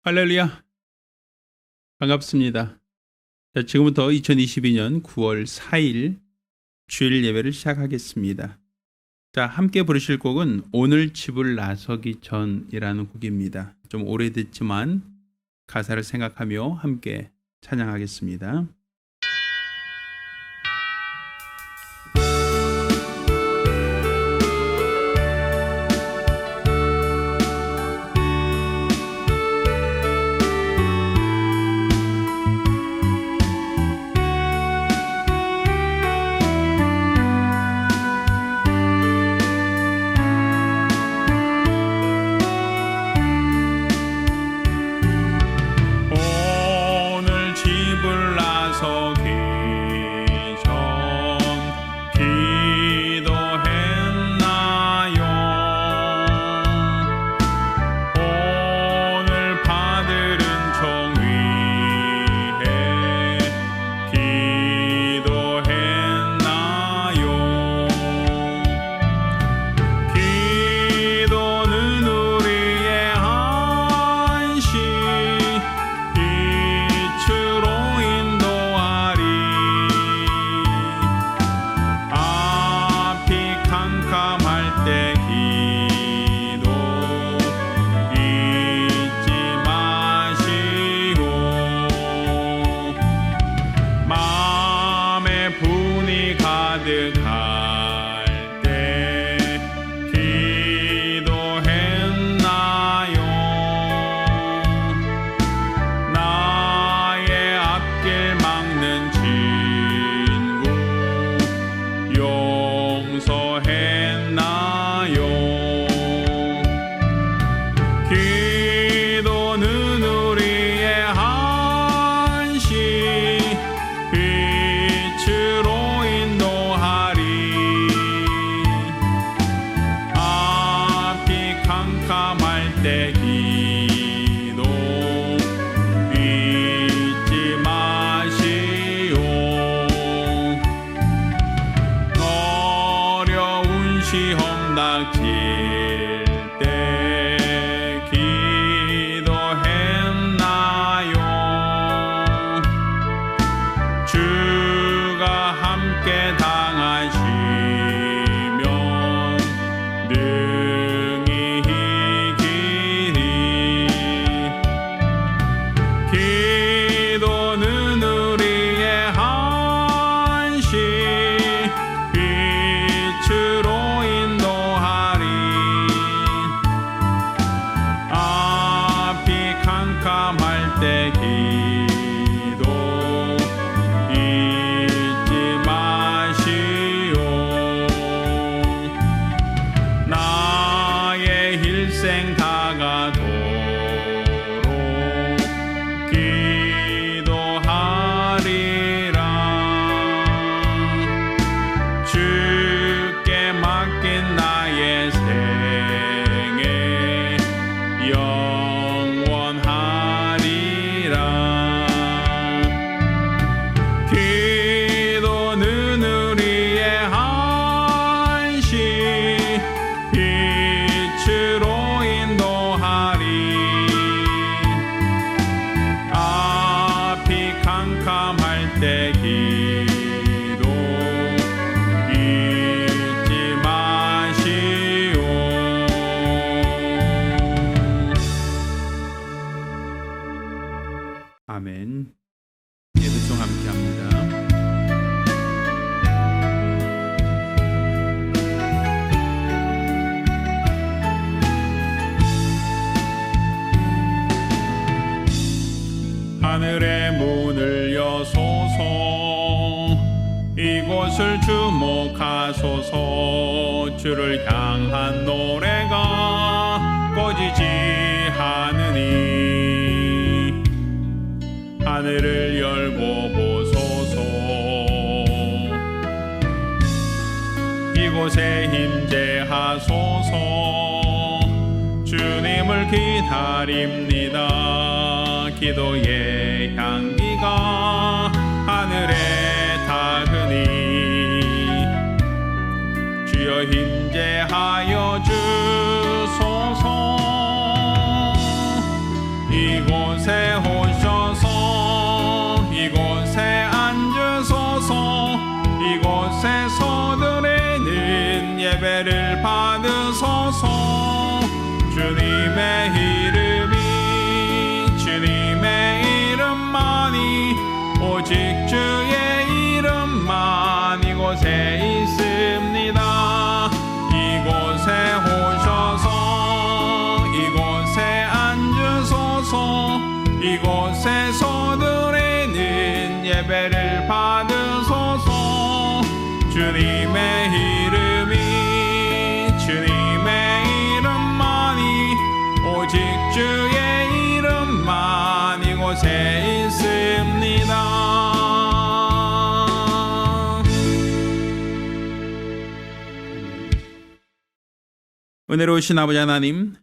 할렐루야. 반갑습니다. 자, 지금부터 2022년 9월 4일 주일 예배를 시작하겠습니다. 자, 함께 부르실 곡은 오늘 집을 나서기 전이라는 곡입니다. 좀 오래됐지만 가사를 생각하며 함께 찬양하겠습니다. 아멘. 예배송 함께 합니다. 하늘의 문을 여소서, 이곳을 주목하소서. 주를 향한 노래가 꺼지지 않으니 하늘을 열고 보소서. 이곳에 임재하소서. 주님을 기다립니다. 기도의 향기가 하늘에 닿으니 주여 임재하여 주소서. 이곳 오직 주의 이름만 이곳에 있습니다. 이곳에 오셔서 이곳에 앉으소서. 이곳에서 드리는 예배를 받으소서. 주님의 이름만이 오직 주의 이름만 이곳에 있습니다. 은혜로우신 아버지 하나님,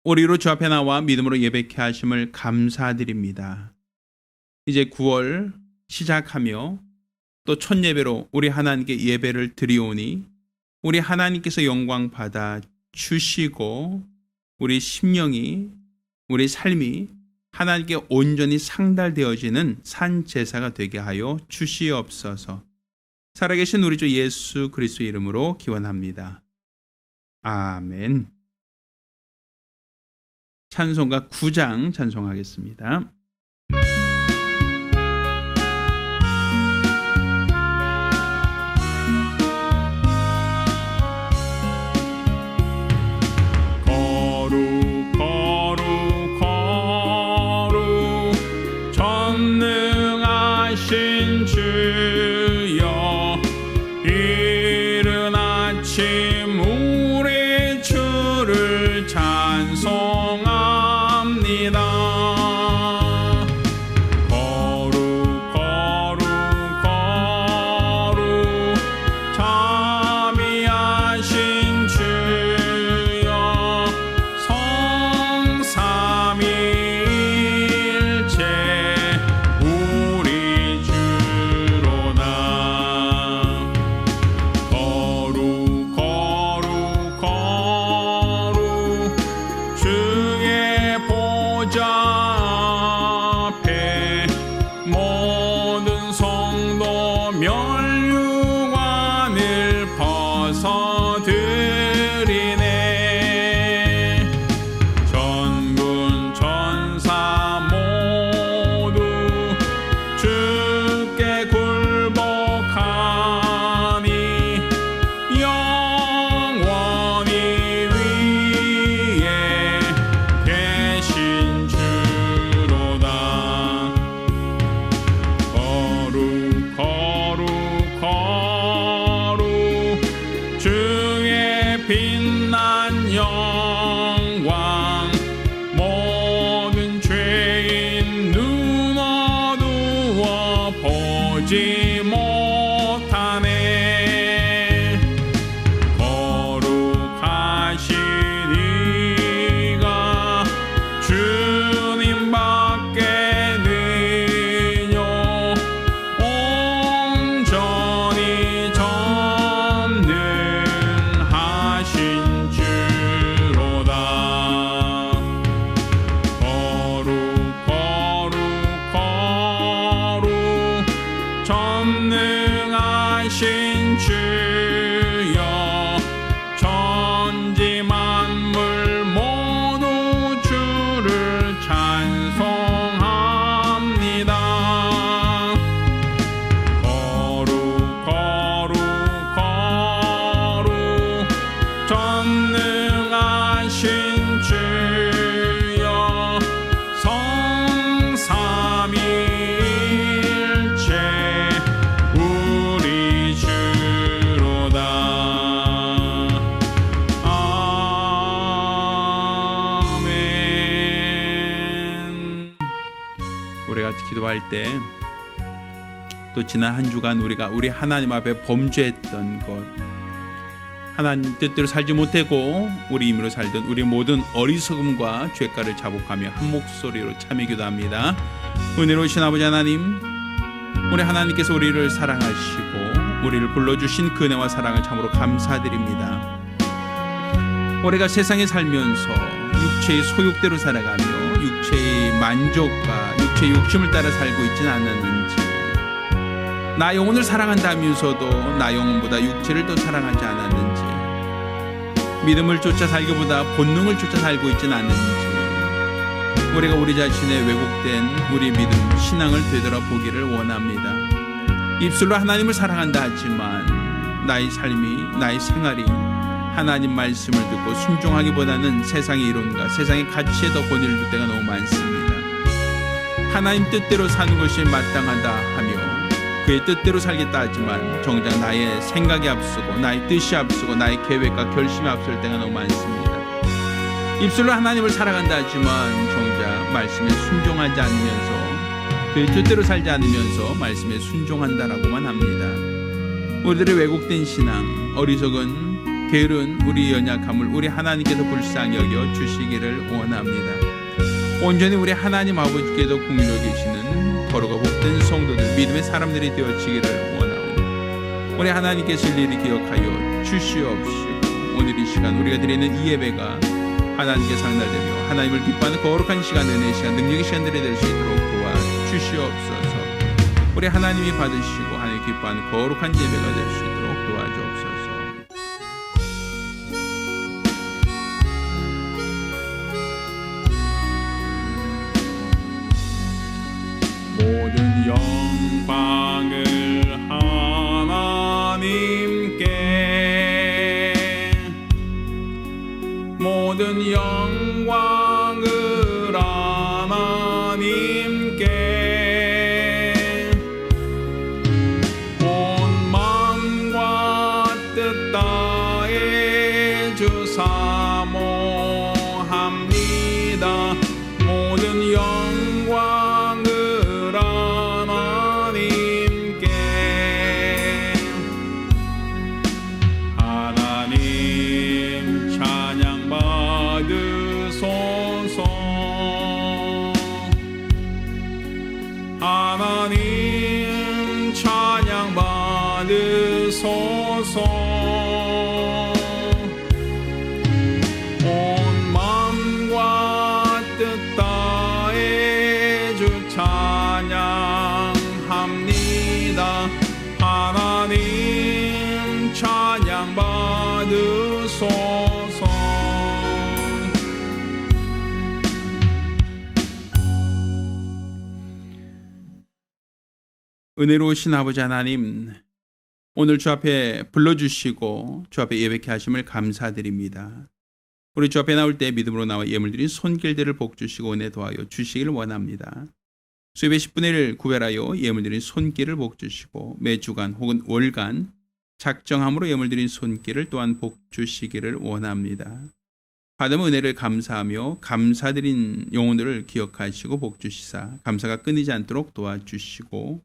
우리로 주 앞에 나와 믿음으로 예배케 하심을 감사드립니다. 이제 9월 시작하며 또 첫 예배로 우리 하나님께 예배를 드리오니 우리 하나님께서 영광 받아 주시고 우리 심령이, 우리 삶이 하나님께 온전히 상달되어지는 산 제사가 되게 하여 주시옵소서. 살아계신 우리 주 예수 그리스도의 이름으로 기원합니다. 아멘. 찬송가 9장 찬송하겠습니다. 전능하신 주여, 이른 아침 우리 주를 찬송합니다. 거룩 거룩 거룩 자비하신 주여, 성삼위일체 우리 주로다. 거룩 거룩 거룩 주의 보좌 앞에 모든 성도 면류관을 벗어드리네. 전군 천사 모두 주께 굴복하니 영원히 위에 계신 주로다. 거룩 거룩 거룩 주의 빛난 영광, 모든 죄인 눈 어두워 보지 못하네. 거룩하신 이가 주님밖에 느뇨. 온전히 전능하신 주로다. 거룩 거룩 거룩 전능하신 주여, 천지 만물 모두 주를 찬송합니다. 거룩 거룩 거룩 전능하신 주여, 성삼위일체 우리 주로다. 아멘. 우리가 기도할 때 또 지난 한 주간 우리가 우리 하나님 앞에 범죄했던 것, 하나님 뜻대로 살지 못하고 우리 임의로 살던 우리 모든 어리석음과 죄가를 자복하며 한 목소리로 참여 기도합니다. 은혜로우신 아버지 하나님, 우리 하나님께서 우리를 사랑하시고 우리를 불러주신 그 은혜와 사랑을 참으로 감사드립니다. 우리가 세상에 살면서 육체의 소욕대로 살아가며 육체의 만족과 육체의 욕심을 따라 살고 있지는 않았는지, 나 영혼을 사랑한다면서도 나 영혼보다 육체를 더 사랑하지 않았는지, 믿음을 쫓아 살기보다 본능을 쫓아 살고 있지는 않는지, 우리가 우리 자신의 왜곡된 우리 믿음, 신앙을 되돌아보기를 원합니다. 입술로 하나님을 사랑한다 하지만 나의 삶이, 나의 생활이 하나님 말씀을 듣고 순종하기보다는 세상의 이론과 세상의 가치에 더 권위를 둘 때가 너무 많습니다. 하나님 뜻대로 사는 것이 마땅하다 하며 그의 뜻대로 살겠다 하지만 정작 나의 생각이 앞서고 나의 뜻이 앞서고 나의 계획과 결심이 앞설 때가 너무 많습니다. 입술로 하나님을 사랑한다 하지만 정작 말씀에 순종하지 않으면서 그의 뜻대로 살지 않으면서 말씀에 순종한다라고만 합니다. 우리들의 왜곡된 신앙, 어리석은 게으른 우리 연약함을 우리 하나님께서 불쌍히 여겨 주시기를 원합니다. 온전히 우리 하나님 아버지께도 국민으로 계시는 거룩하고 복된 성도들, 믿음의 사람들이 되어지기를 원하오니 우리 하나님께서 일일이 기억하여 주시옵시고 오늘 이 시간 우리가 드리는 이 예배가 하나님께 상달되며 하나님을 기뻐하는 거룩한 시간, 은혜의 시간, 능력의 시간들이 될 수 있도록 도와주시옵소서. 우리 하나님이 받으시고 하나님 기뻐하는 거룩한 예배가 될 수 있도록 도와주옵소서. 모든 영광을 하나님께, 모든 영광을 하나님께, 온 마음과 뜻 다해 주사모합니다. 모든 영광을 하나님께, 하나님 찬양 받으소서. 하나님 찬양 받으소서. 온 마음과 뜻 다해 주 찬양합니다. 하나님 찬양 받으소서. 은혜로우신 아버지 하나님, 오늘 주 앞에 불러주시고 주 앞에 예배케 하심을 감사드립니다. 우리 주 앞에 나올 때 믿음으로 나와 예물 드린 손길들을 복주시고 은혜 도하여 주시기를 원합니다. 수입의 10분의 1 구별하여 예물 드린 손길을 복주시고 매주간 혹은 월간 작정함으로 예물 드린 손길을 또한 복주시기를 원합니다. 받은 은혜를 감사하며 감사드린 영혼들을 기억하시고 복주시사 감사가 끊이지 않도록 도와주시고,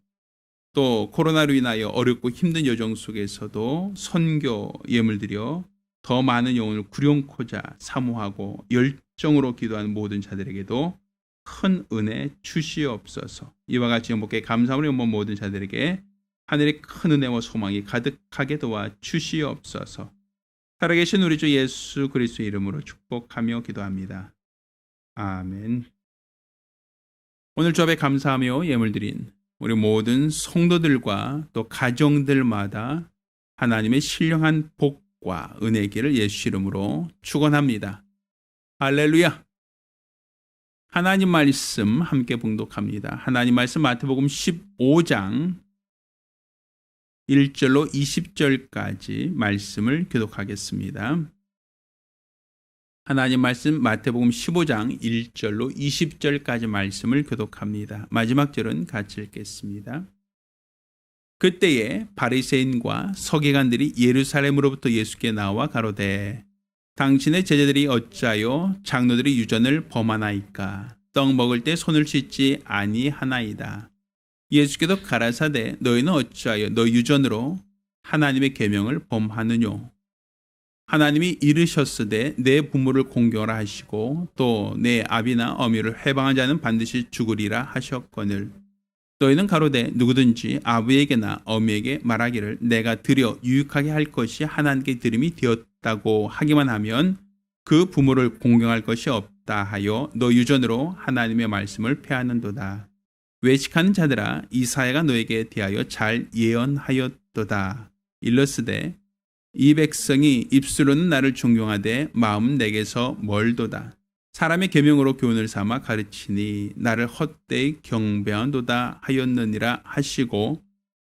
또 코로나로 인하여 어렵고 힘든 여정 속에서도 선교 예물 드려 더 많은 영혼을 구령코자 사모하고 열정으로 기도하는 모든 자들에게도 큰 은혜 주시옵소서. 이와 같이 영복에 감사함으로 연본 모든 자들에게 하늘의 큰 은혜와 소망이 가득하게 도와 주시옵소서. 살아계신 우리 주 예수 그리스도의 이름으로 축복하며 기도합니다. 아멘. 오늘 주 앞에 감사하며 예물 드린 우리 모든 성도들과 또 가정들마다 하나님의 신령한 복과 은혜기를 예수 이름으로 축원합니다. 할렐루야. 하나님 말씀 함께 봉독합니다. 하나님 말씀 마태복음 15장 1절로 20절까지 말씀을 교독하겠습니다. 하나님 말씀 마태복음 15장 1절로 20절까지 말씀을 교독합니다. 마지막 절은 같이 읽겠습니다. 그때에 바리새인과 서기관들이 예루살렘으로부터 예수께 나와 가로되, 당신의 제자들이 어찌하여 장로들이 유전을 범하나이까? 떡 먹을 때 손을 씻지 아니하나이다. 예수께서 가라사대, 너희는 어찌하여 너 유전으로 하나님의 계명을 범하느뇨? 하나님이 이르셨으되 내 부모를 공경하라 하시고 또 내 아비나 어미를 회방한 자는 반드시 죽으리라 하셨거늘, 너희는 가로되 누구든지 아버지에게나 어미에게 말하기를 내가 드려 유익하게 할 것이 하나님께 드림이 되었다고 하기만 하면 그 부모를 공경할 것이 없다 하여 너 유전으로 하나님의 말씀을 폐하는도다. 외식하는 자들아, 이사야가 너에게 대하여 잘 예언하였도다. 일러스되 이 백성이 입술로는 나를 존경하되 마음은 내게서 멀도다. 사람의 계명으로 교훈을 삼아 가르치니 나를 헛되이 경배한도다 하였느니라 하시고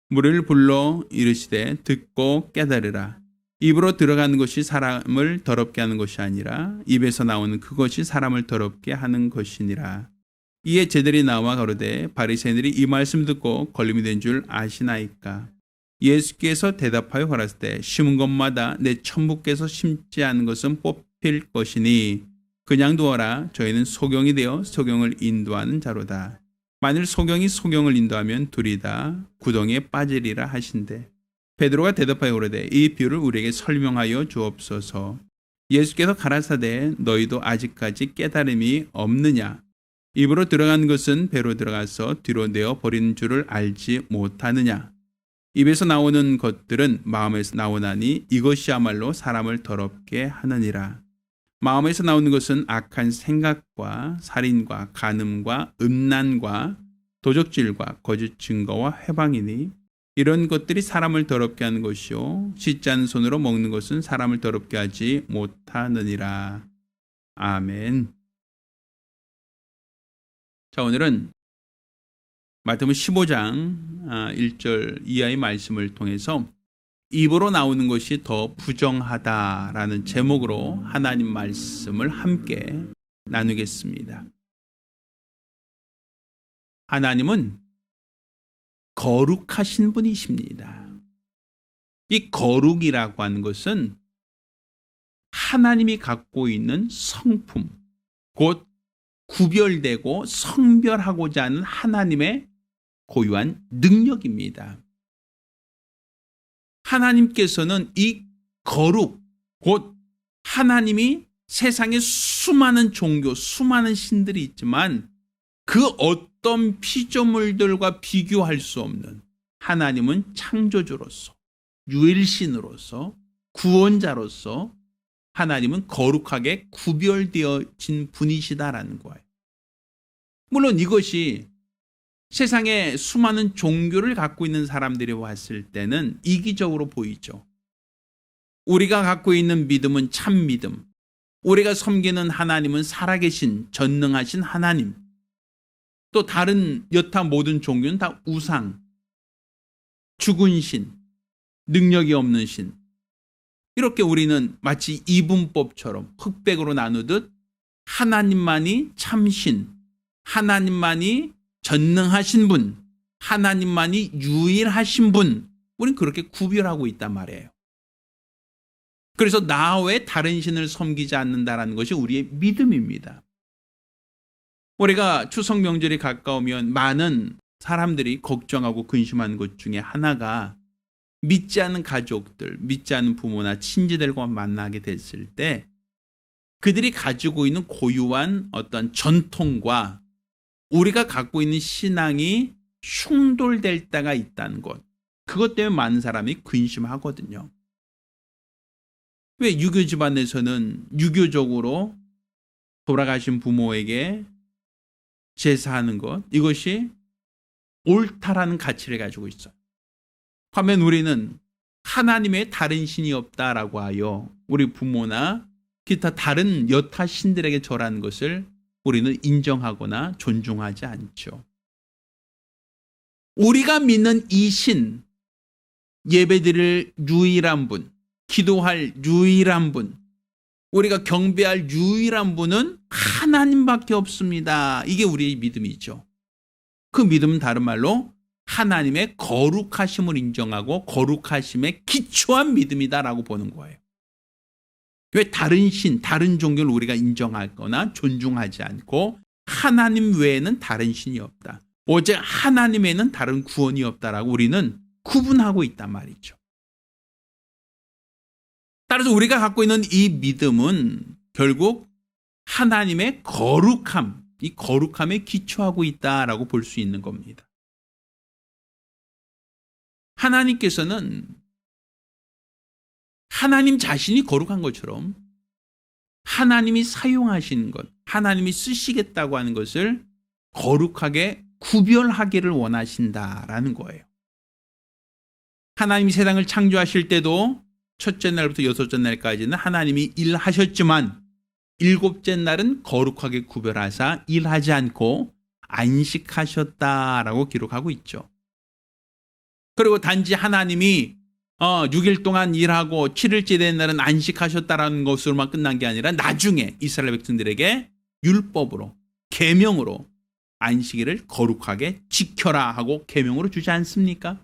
무리를 불러 이르시되 듣고 깨달으라. 입으로 들어가는 것이 사람을 더럽게 하는 것이 아니라 입에서 나오는 그것이 사람을 더럽게 하는 것이니라. 이에 제들이 나와 가로되 바리새인들이 이 말씀 듣고 걸림이 된 줄 아시나이까. 예수께서 대답하여 가라사대 심은 것마다 내 천부께서 심지 않은 것은 뽑힐 것이니 그냥 두어라. 저희는 소경이 되어 소경을 인도하는 자로다. 만일 소경이 소경을 인도하면 둘이 다 구덩이에 빠지리라 하신대. 베드로가 대답하여 그러되 이 비유를 우리에게 설명하여 주옵소서. 예수께서 가라사대 너희도 아직까지 깨달음이 없느냐. 입으로 들어간 것은 배로 들어가서 뒤로 내어 버리는 줄을 알지 못하느냐. 입에서 나오는 것들은 마음에서 나오나니 이것이야말로 사람을 더럽게 하느니라. 마음에서 나오는 것은 악한 생각과 살인과 간음과 음란과 도적질과 거짓 증거와 회방이니 이런 것들이 사람을 더럽게 하는 것이요 씻지 않은 손으로 먹는 것은 사람을 더럽게 하지 못하느니라. 아멘. 자, 오늘은 마태복음 15장 1절 이하의 말씀을 통해서 입으로 나오는 것이 더 부정하다라는 제목으로 하나님 말씀을 함께 나누겠습니다. 하나님은 거룩하신 분이십니다. 이 거룩이라고 하는 것은 하나님이 갖고 있는 성품, 곧 구별되고 성별하고자 하는 하나님의 고유한 능력입니다. 하나님께서는 이 거룩, 곧 하나님이 세상에 수많은 종교, 수많은 신들이 있지만 그 어떤 피조물들과 비교할 수 없는 하나님은 창조주로서, 유일신으로서, 구원자로서 하나님은 거룩하게 구별되어진 분이시다라는 거예요. 물론 이것이 세상에 수많은 종교를 갖고 있는 사람들이 봤을 때는 이기적으로 보이죠. 우리가 갖고 있는 믿음은 참 믿음, 우리가 섬기는 하나님은 살아계신 전능하신 하나님, 또 다른 여타 모든 종교는 다 우상, 죽은 신, 능력이 없는 신, 이렇게 우리는 마치 이분법처럼 흑백으로 나누듯 하나님만이 참신, 하나님만이 전능하신 분, 하나님만이 유일하신 분, 우리는 그렇게 구별하고 있단 말이에요. 그래서 나 외 다른 신을 섬기지 않는다라는 것이 우리의 믿음입니다. 우리가 추석 명절이 가까우면 많은 사람들이 걱정하고 근심하는 것 중에 하나가 믿지 않는 가족들, 믿지 않는 부모나 친지들과 만나게 됐을 때 그들이 가지고 있는 고유한 어떤 전통과 우리가 갖고 있는 신앙이 충돌될 때가 있다는 것. 그것 때문에 많은 사람이 근심하거든요. 왜 유교 집안에서는 유교적으로 돌아가신 부모에게 제사하는 것, 이것이 옳다라는 가치를 가지고 있어요. 반면 우리는 하나님의 다른 신이 없다라고 하여 우리 부모나 기타 다른 여타 신들에게 절하는 것을 우리는 인정하거나 존중하지 않죠. 우리가 믿는 이 신, 예배드릴 유일한 분, 기도할 유일한 분, 우리가 경배할 유일한 분은 하나님밖에 없습니다. 이게 우리의 믿음이죠. 그 믿음은 다른 말로 하나님의 거룩하심을 인정하고 거룩하심에 기초한 믿음이다라고 보는 거예요. 왜 다른 신, 다른 종교를 우리가 인정하거나 존중하지 않고 하나님 외에는 다른 신이 없다. 오직 하나님 외에는 다른 구원이 없다라고 우리는 구분하고 있단 말이죠. 따라서 우리가 갖고 있는 이 믿음은 결국 하나님의 거룩함, 이 거룩함에 기초하고 있다라고 볼 수 있는 겁니다. 하나님께서는 하나님 자신이 거룩한 것처럼 하나님이 사용하시는 것, 하나님이 쓰시겠다고 하는 것을 거룩하게 구별하기를 원하신다라는 거예요. 하나님이 세상을 창조하실 때도 첫째 날부터 여섯째 날까지는 하나님이 일하셨지만 일곱째 날은 거룩하게 구별하사 일하지 않고 안식하셨다라고 기록하고 있죠. 그리고 단지 하나님이 6일 동안 일하고 7일째 된 날은 안식하셨다라는 것으로만 끝난 게 아니라 나중에 이스라엘 백성들에게 율법으로 계명으로 안식일을 거룩하게 지켜라 하고 계명으로 주지 않습니까?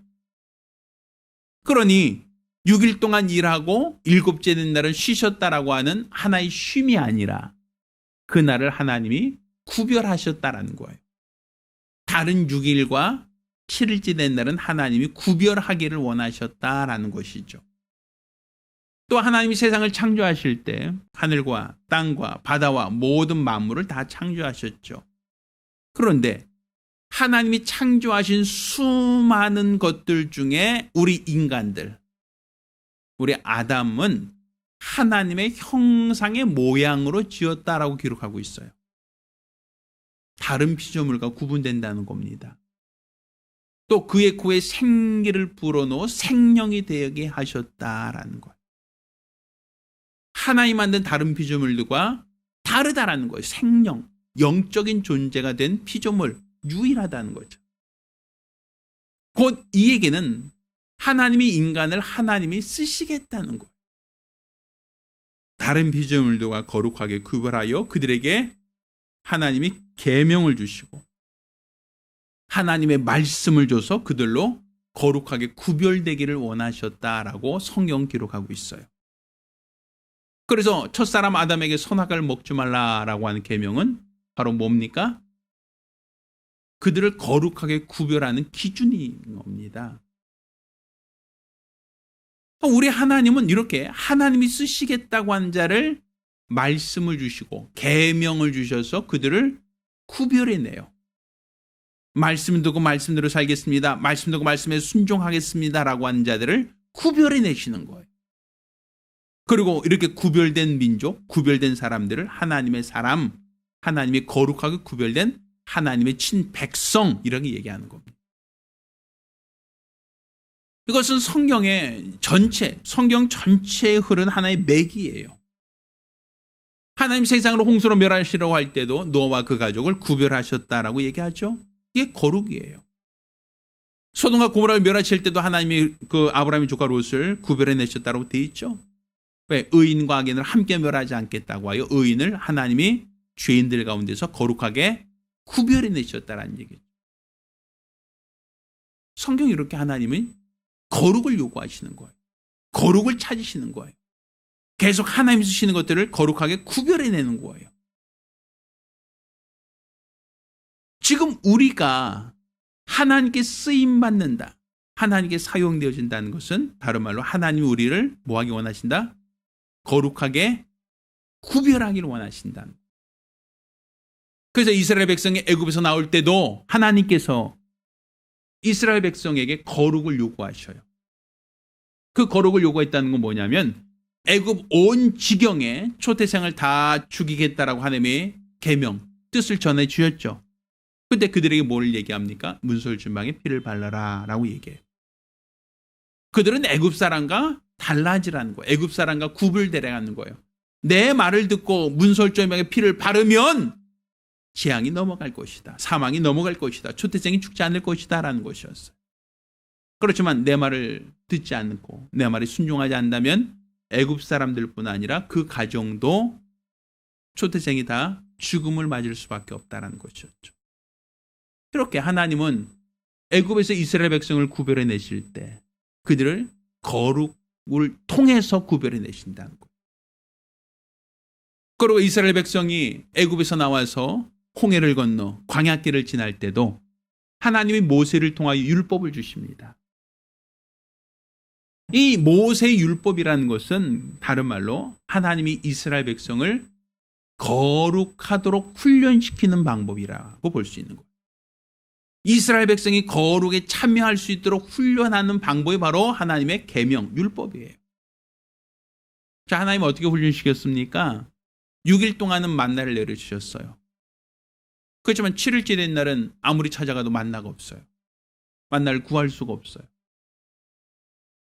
그러니 6일 동안 일하고 7째 된 날은 쉬셨다라고 하는 하나의 쉼이 아니라 그날을 하나님이 구별하셨다라는 거예요. 다른 6일과 7일째 된 날은 하나님이 구별하기를 원하셨다라는 것이죠. 또 하나님이 세상을 창조하실 때 하늘과 땅과 바다와 모든 만물을 다 창조하셨죠. 그런데 하나님이 창조하신 수많은 것들 중에 우리 인간들, 우리 아담은 하나님의 형상의 모양으로 지었다라고 기록하고 있어요. 다른 피조물과 구분된다는 겁니다. 또 그의 코에 생기를 불어넣어 생명이 되게 하셨다라는 거예요. 하나님 만든 다른 피조물들과 다르다라는 거예요. 생명, 영적인 존재가 된 피조물, 유일하다는 거죠. 곧 이 얘기는 하나님이 인간을 하나님이 쓰시겠다는 거예요. 다른 피조물들과 거룩하게 구별하여 그들에게 하나님이 계명을 주시고 하나님의 말씀을 줘서 그들로 거룩하게 구별되기를 원하셨다라고 성경 기록하고 있어요. 그래서 첫사람 아담에게 선악과를 먹지 말라라고 하는 계명은 바로 뭡니까? 그들을 거룩하게 구별하는 기준인 겁니다. 우리 하나님은 이렇게 하나님이 쓰시겠다고 한 자를 말씀을 주시고 계명을 주셔서 그들을 구별해내요. 말씀 듣고 말씀대로 살겠습니다. 말씀 듣고 말씀에 순종하겠습니다라고 하는 자들을 구별해내시는 거예요. 그리고 이렇게 구별된 민족, 구별된 사람들을 하나님의 사람, 하나님이 거룩하게 구별된 하나님의 친백성 이렇게 얘기하는 겁니다. 이것은 성경의 전체, 성경 전체에 흐른 하나의 맥이에요. 하나님 세상을 홍수로 멸하시려고 할 때도 노아와 그 가족을 구별하셨다라고 얘기하죠. 이게 거룩이에요. 소돔과 고모라를 멸하실 때도 하나님이 그 아브라함의 조카 롯을 구별해내셨다고 되어 있죠. 왜? 의인과 악인을 함께 멸하지 않겠다고 하여 의인을 하나님이 죄인들 가운데서 거룩하게 구별해내셨다는 얘기죠. 성경이 이렇게 하나님은 거룩을 요구하시는 거예요. 거룩을 찾으시는 거예요. 계속 하나님이 쓰시는 것들을 거룩하게 구별해내는 거예요. 지금 우리가 하나님께 쓰임받는다, 하나님께 사용되어진다는 것은 다른 말로 하나님이 우리를 뭐하기 원하신다? 거룩하게 구별하기를 원하신다. 그래서 이스라엘 백성이 애굽에서 나올 때도 하나님께서 이스라엘 백성에게 거룩을 요구하셔요. 그 거룩을 요구했다는 건 뭐냐면 애굽 온 지경에 초태생을 다 죽이겠다라고 하나님의 계명, 뜻을 전해 주셨죠. 근데 그들에게 뭘 얘기합니까? 문설주망에 피를 발라라 라고 얘기해요. 그들은 애굽 사람과 달라지라는 거예요. 애굽 사람과 구분되라는 거예요. 내 말을 듣고 문설주망에 피를 바르면 재앙이 넘어갈 것이다. 사망이 넘어갈 것이다. 초태생이 죽지 않을 것이다 라는 것이었어요. 그렇지만 내 말을 듣지 않고 내 말에 순종하지 않는다면 애굽 사람들뿐 아니라 그 가정도 초태생이 다 죽음을 맞을 수밖에 없다라는 것이었죠. 그렇게 하나님은 애굽에서 이스라엘 백성을 구별해 내실 때 그들을 거룩을 통해서 구별해 내신다는 거예요. 그리고 이스라엘 백성이 애굽에서 나와서 홍해를 건너 광야길을 지날 때도 하나님이 모세를 통하여 율법을 주십니다. 이 모세의 율법이라는 것은 다른 말로 하나님이 이스라엘 백성을 거룩하도록 훈련시키는 방법이라고 볼 수 있는 거예요. 이스라엘 백성이 거룩에 참여할 수 있도록 훈련하는 방법이 바로 하나님의 계명, 율법이에요. 자, 하나님 어떻게 훈련시켰습니까? 6일 동안은 만나를 내려주셨어요. 그렇지만 7일째 된 날은 아무리 찾아가도 만나가 없어요. 만나를 구할 수가 없어요.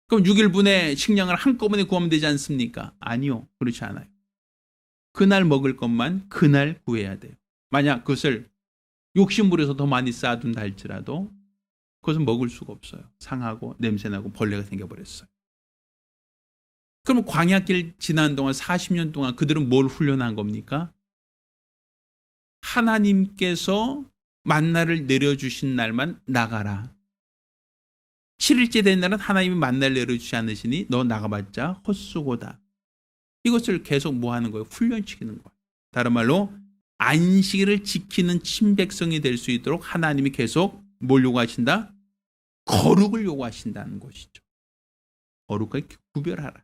그럼 6일분의 식량을 한꺼번에 구하면 되지 않습니까? 아니요. 그렇지 않아요. 그날 먹을 것만 그날 구해야 돼요. 만약 그것을 욕심부려서 더 많이 쌓아둔다 할지라도 그것은 먹을 수가 없어요. 상하고 냄새나고 벌레가 생겨버렸어요. 그럼 광야길 지난 동안 40년 동안 그들은 뭘 훈련한 겁니까? 하나님께서 만나를 내려주신 날만 나가라. 7일째 된 날은 하나님이 만나를 내려주지 않으시니 너 나가봤자 헛수고다. 이것을 계속 뭐 하는 거예요? 훈련시키는 거예요. 다른 말로 안식일을 지키는 친백성이 될 수 있도록 하나님이 계속 뭘 요구하신다? 거룩을 요구하신다는 것이죠. 거룩과 구별하라.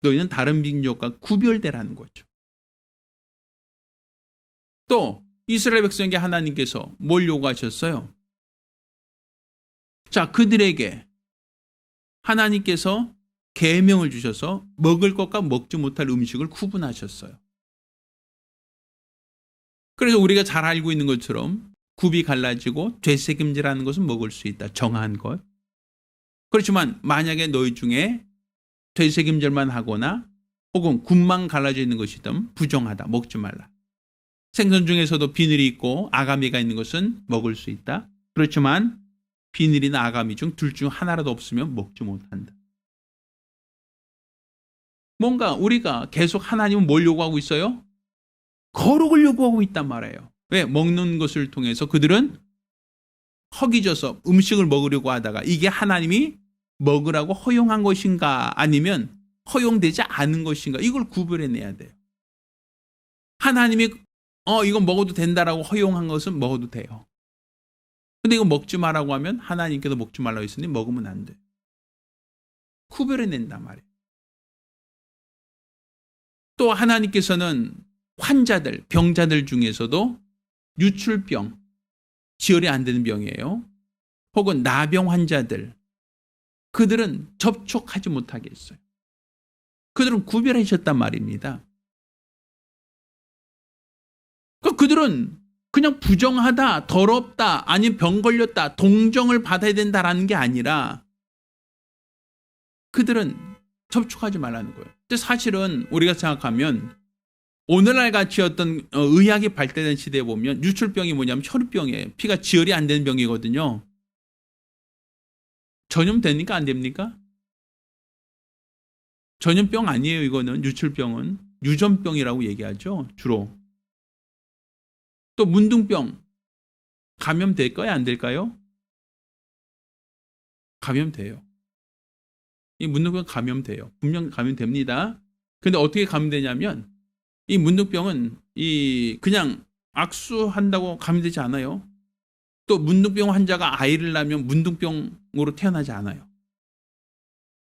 너희는 다른 민족과 구별되라는 거죠. 또 이스라엘 백성에게 하나님께서 뭘 요구하셨어요? 자, 그들에게 하나님께서 계명을 주셔서 먹을 것과 먹지 못할 음식을 구분하셨어요. 그래서 우리가 잘 알고 있는 것처럼 굽이 갈라지고 되새김질하는 것은 먹을 수 있다. 정한 것. 그렇지만 만약에 너희 중에 되새김질만 하거나 혹은 굽만 갈라져 있는 것이든 부정하다. 먹지 말라. 생선 중에서도 비늘이 있고 아가미가 있는 것은 먹을 수 있다. 그렇지만 비늘이나 아가미 중 둘 중 하나라도 없으면 먹지 못한다. 뭔가 우리가 계속 하나님은 뭘 요구하고 있어요? 거룩을 요구하고 있단 말이에요. 왜? 먹는 것을 통해서 그들은 허기져서 음식을 먹으려고 하다가 이게 하나님이 먹으라고 허용한 것인가 아니면 허용되지 않은 것인가 이걸 구별해내야 돼요. 하나님이 이건 먹어도 된다라고 허용한 것은 먹어도 돼요. 근데 이거 먹지 말라고 하면 하나님께서 먹지 말라고 했으니 먹으면 안 돼. 구별해낸단 말이에요. 또 하나님께서는 환자들, 병자들 중에서도 유출병, 지혈이 안 되는 병이에요. 혹은 나병 환자들, 그들은 접촉하지 못하게 했어요. 그들은 구별하셨단 말입니다. 그들은 그냥 부정하다, 더럽다, 아니면 병 걸렸다, 동정을 받아야 된다라는 게 아니라 그들은 접촉하지 말라는 거예요. 근데 사실은 우리가 생각하면 오늘날 같이 어떤 의학이 발달된 시대에 보면 유출병이 뭐냐면 혈우병이에요. 피가 지혈이 안 되는 병이거든요. 전염되니까 안 됩니까? 전염병 아니에요. 이거는 유출병은 유전병이라고 얘기하죠. 주로. 또 문둥병 감염될까요? 안 될까요? 감염돼요. 이 문둥병 감염돼요. 분명 감염됩니다. 근데 어떻게 감염되냐면 이 문둥병은 그냥 악수한다고 감염되지 않아요. 또 문둥병 환자가 아이를 낳으면 문둥병으로 태어나지 않아요.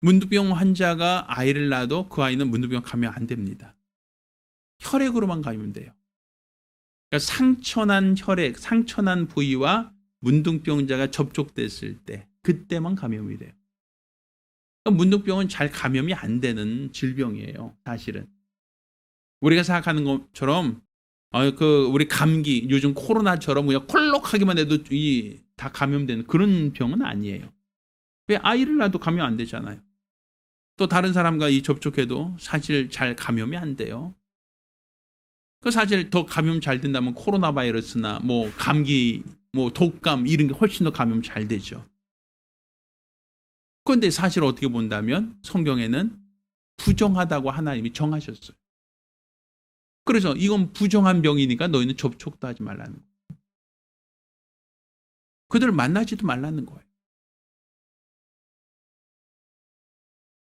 문둥병 환자가 아이를 낳아도 그 아이는 문둥병 감염 안 됩니다. 혈액으로만 감염돼요. 그러니까 상처난 혈액, 상처난 부위와 문둥병자가 접촉됐을 때 그때만 감염이 돼요. 그러니까 문둥병은 잘 감염이 안 되는 질병이에요. 사실은. 우리가 생각하는 것처럼 우리 감기, 요즘 코로나처럼 그냥 콜록하기만 해도 다 감염되는 그런 병은 아니에요. 왜? 아이를 낳아도 감염 안 되잖아요. 또 다른 사람과 접촉해도 사실 잘 감염이 안 돼요. 사실 더 감염 잘 된다면 코로나 바이러스나 감기, 독감 이런 게 훨씬 더 감염 잘 되죠. 그런데 사실 어떻게 본다면 성경에는 부정하다고 하나님이 정하셨어요. 그래서 이건 부정한 병이니까 너희는 접촉도 하지 말라는 거예요. 그들을 만나지도 말라는 거예요.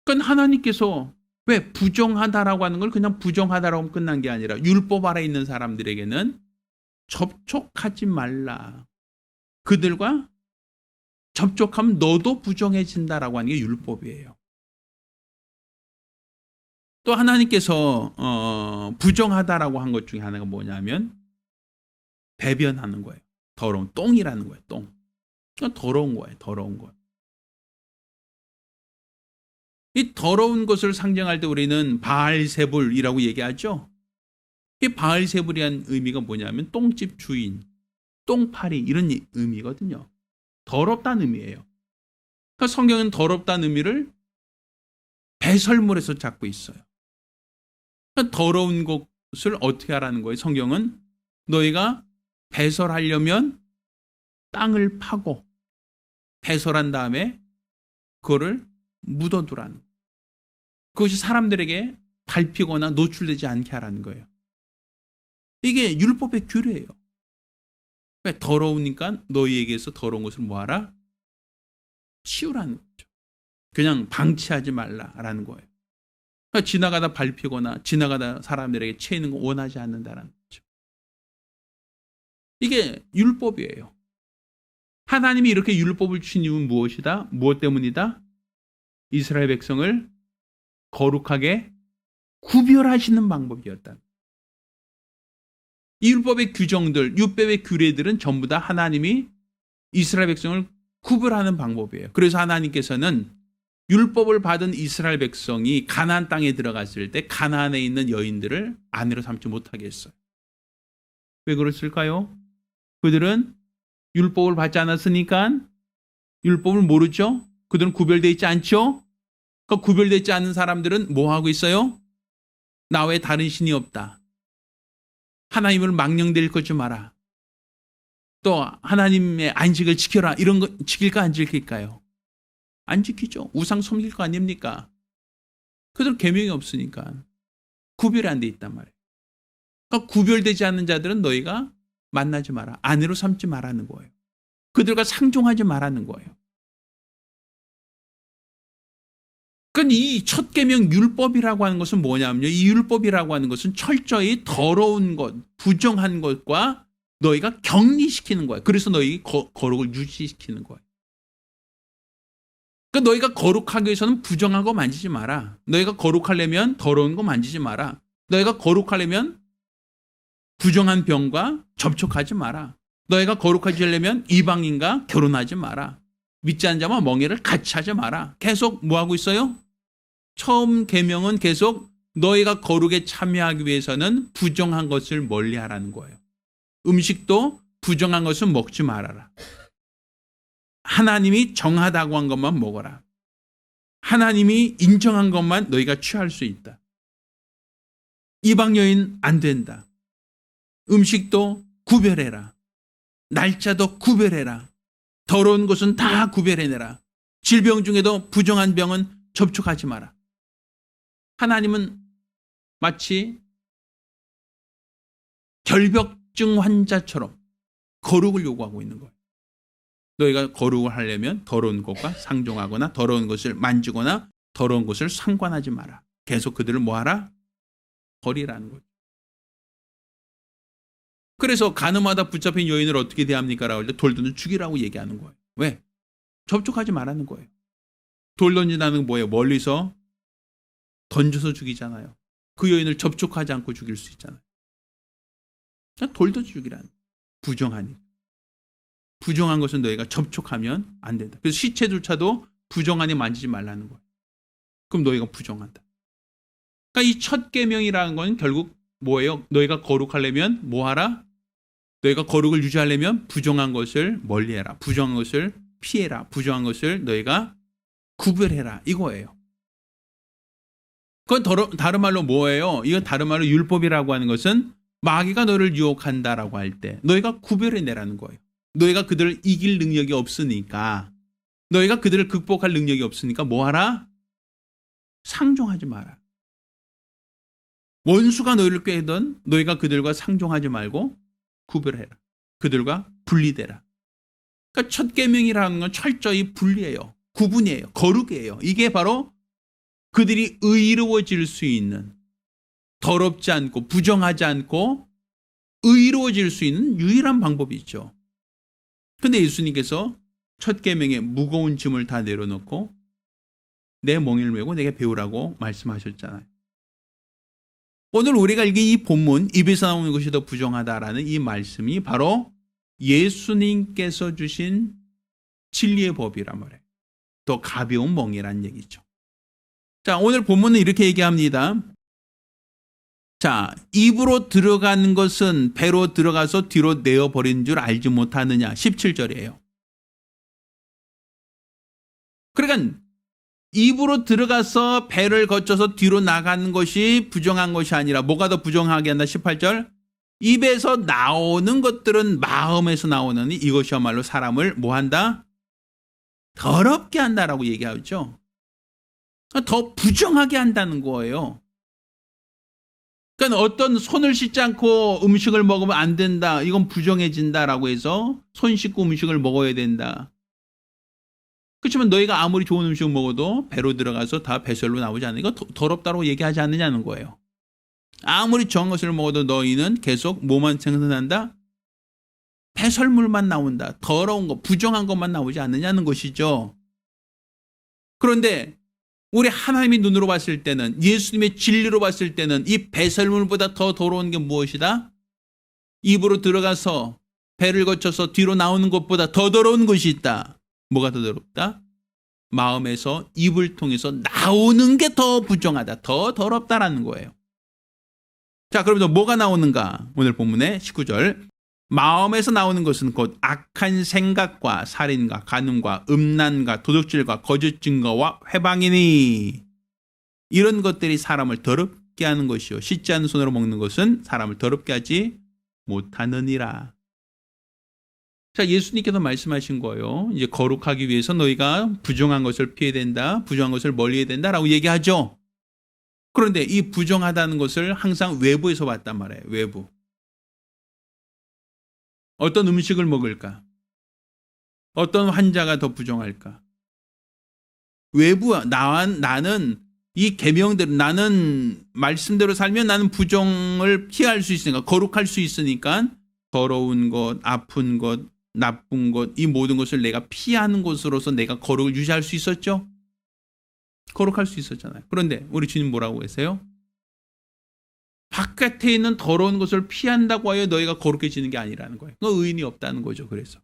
그러니까 하나님께서 왜 부정하다라고 하는 걸 그냥 부정하다라고 하면 끝난 게 아니라 율법 아래 있는 사람들에게는 접촉하지 말라. 그들과 접촉하면 너도 부정해진다라고 하는 게 율법이에요. 또 하나님께서 부정하다라고 한 것 중에 하나가 뭐냐면 배변하는 거예요. 더러운 똥이라는 거예요. 똥. 그러니까 더러운 거예요. 더러운 거. 이 더러운 것을 상징할 때 우리는 바알세불이라고 얘기하죠. 이 바알세불이라는 의미가 뭐냐면 똥집 주인, 똥파리 이런 의미거든요. 더럽다는 의미예요. 그러니까 성경은 더럽다는 의미를 배설물에서 잡고 있어요. 그러니까 더러운 것, 것을 어떻게 하라는 거예요? 성경은 너희가 배설하려면 땅을 파고 배설한 다음에 그거를 묻어두라는 거예요. 그것이 사람들에게 밟히거나 노출되지 않게 하라는 거예요. 이게 율법의 규례예요. 더러우니까 너희에게서 더러운 것을 뭐하라? 치우라는 거죠. 그냥 방치하지 말라라는 거예요. 그러니까 지나가다 밟히거나 지나가다 사람들에게 채이는 거 원하지 않는다라는 거죠. 이게 율법이에요. 하나님이 이렇게 율법을 주신 이유는 무엇이다? 무엇 때문이다? 이스라엘 백성을 거룩하게 구별하시는 방법이었다. 이 율법의 규정들, 율법의 규례들은 전부 다 하나님이 이스라엘 백성을 구별하는 방법이에요. 그래서 하나님께서는 율법을 받은 이스라엘 백성이 가나안 땅에 들어갔을 때 가나안에 있는 여인들을 아내로 삼지 못하게 했어요. 왜 그랬을까요? 그들은 율법을 받지 않았으니까 율법을 모르죠? 그들은 구별되어 있지 않죠? 그 구별되어 있지 않은 사람들은 뭐 하고 있어요? 나 외에 다른 신이 없다. 하나님을 망령될 것 좀 마라. 또 하나님의 안식을 지켜라. 이런 거 지킬까 안 지킬까요? 안 지키죠. 우상 섬길 거 아닙니까? 그들은 계명이 없으니까 구별이 안 돼 있단 말이에요. 그러니까 구별되지 않는 자들은 너희가 만나지 마라. 아내로 삼지 말라는 거예요. 그들과 상종하지 말라는 거예요. 그러니까 이 첫 계명 율법이라고 하는 것은 뭐냐면요. 이 율법이라고 하는 것은 철저히 더러운 것, 부정한 것과 너희가 격리시키는 거예요. 그래서 너희 거룩을 유지시키는 거예요. 그러니까 너희가 거룩하기 위해서는 부정한 거 만지지 마라. 너희가 거룩하려면 더러운 거 만지지 마라. 너희가 거룩하려면 부정한 병과 접촉하지 마라. 너희가 거룩하지 않으려면 이방인과 결혼하지 마라. 믿지 않는 자와 멍에를 같이 하지 마라. 계속 뭐 하고 있어요? 처음 계명은 계속 너희가 거룩에 참여하기 위해서는 부정한 것을 멀리하라는 거예요. 음식도 부정한 것을 먹지 말아라. 하나님이 정하다고 한 것만 먹어라. 하나님이 인정한 것만 너희가 취할 수 있다. 이방 여인 안 된다. 음식도 구별해라. 날짜도 구별해라. 더러운 것은 다 구별해내라. 질병 중에도 부정한 병은 접촉하지 마라. 하나님은 마치 결벽증 환자처럼 거룩을 요구하고 있는 거예요. 너희가 거룩을 하려면 더러운 것과 상종하거나 더러운 것을 만지거나 더러운 것을 상관하지 마라. 계속 그들을 뭐하라? 버리라는 거죠. 그래서 가늠하다 붙잡힌 여인을 어떻게 대합니까? 라고 할 때 돌 던져 죽이라고 얘기하는 거예요. 왜? 접촉하지 말라는 거예요. 돌 던진다는 건 뭐예요? 멀리서 던져서 죽이잖아요. 그 여인을 접촉하지 않고 죽일 수 있잖아요. 돌 던져 죽이라는 거예요. 부정하니. 부정한 것은 너희가 접촉하면 안 된다. 그래서 시체조차도 부정하니 만지지 말라는 거예요. 그럼 너희가 부정한다. 그러니까 이 첫 계명이라는 건 결국 뭐예요? 너희가 거룩하려면 뭐 하라? 너희가 거룩을 유지하려면 부정한 것을 멀리해라. 부정한 것을 피해라. 부정한 것을 너희가 구별해라. 이거예요. 그건 다른 말로 뭐예요? 이건 다른 말로 율법이라고 하는 것은 마귀가 너를 유혹한다라고 할 때 너희가 구별해내라는 거예요. 너희가 그들을 이길 능력이 없으니까, 너희가 그들을 극복할 능력이 없으니까 뭐 하라? 상종하지 마라. 원수가 너희를 꾀든 너희가 그들과 상종하지 말고 구별해라. 그들과 분리되라. 그러니까 첫 계명이라는 건 철저히 분리해요. 구분이에요. 거룩이에요. 이게 바로 그들이 의로워질 수 있는, 더럽지 않고 부정하지 않고 의로워질 수 있는 유일한 방법이죠. 근데 예수님께서 첫 계명에 무거운 짐을 다 내려놓고 내 멍에를 메고 내게 배우라고 말씀하셨잖아요. 오늘 우리가 읽은 이 본문, 입에서 나오는 것이 더 부정하다라는 이 말씀이 바로 예수님께서 주신 진리의 법이란 말이에요. 더 가벼운 멍에란 얘기죠. 자, 오늘 본문은 이렇게 얘기합니다. 자, 입으로 들어가는 것은 배로 들어가서 뒤로 내어버린 줄 알지 못하느냐. 17절이에요. 그러니까 입으로 들어가서 배를 거쳐서 뒤로 나가는 것이 부정한 것이 아니라 뭐가 더 부정하게 한다? 18절. 입에서 나오는 것들은 마음에서 나오느니 이것이야말로 사람을 뭐한다? 더럽게 한다라고 얘기하죠. 더 부정하게 한다는 거예요. 그러니까 어떤 손을 씻지 않고 음식을 먹으면 안 된다. 이건 부정해진다라고 해서 손 씻고 음식을 먹어야 된다. 그렇지만 너희가 아무리 좋은 음식을 먹어도 배로 들어가서 다 배설로 나오지 않으니까 이거 더럽다고 얘기하지 않느냐는 거예요. 아무리 좋은 것을 먹어도 너희는 계속 뭐만 생산한다? 배설물만 나온다. 더러운 거, 부정한 것만 나오지 않느냐는 것이죠. 그런데 우리 하나님의 눈으로 봤을 때는, 예수님의 진리로 봤을 때는 이 배설물보다 더 더러운 게 무엇이다? 입으로 들어가서 배를 거쳐서 뒤로 나오는 것보다 더 더러운 것이 있다. 뭐가 더 더럽다? 마음에서 입을 통해서 나오는 게 더 부정하다. 더 더럽다라는 거예요. 자, 그러면 뭐가 나오는가? 오늘 본문의 19절. 마음에서 나오는 것은 곧 악한 생각과 살인과 간음과 음란과 도둑질과 거짓 증거와 회방이니 이런 것들이 사람을 더럽게 하는 것이요 씻지 않은 손으로 먹는 것은 사람을 더럽게 하지 못하느니라. 자, 예수님께서 말씀하신 거예요. 이제 거룩하기 위해서 너희가 부정한 것을 피해야 된다. 부정한 것을 멀리해야 된다라고 얘기하죠. 그런데 이 부정하다는 것을 항상 외부에서 봤단 말이에요. 외부. 어떤 음식을 먹을까? 어떤 환자가 더 부정할까? 외부야. 나는 이 계명대로, 나는 말씀대로 살면 나는 부정을 피할 수 있으니까, 거룩할 수 있으니까 더러운 것, 아픈 것, 나쁜 것, 이 모든 것을 내가 피하는 것으로서 내가 거룩을 유지할 수 있었죠? 거룩할 수 있었잖아요. 그런데 우리 주님 뭐라고 했어요? 바깥에 있는 더러운 것을 피한다고 하여 너희가 거룩해지는 게 아니라는 거예요. 너 의인이 없다는 거죠. 그래서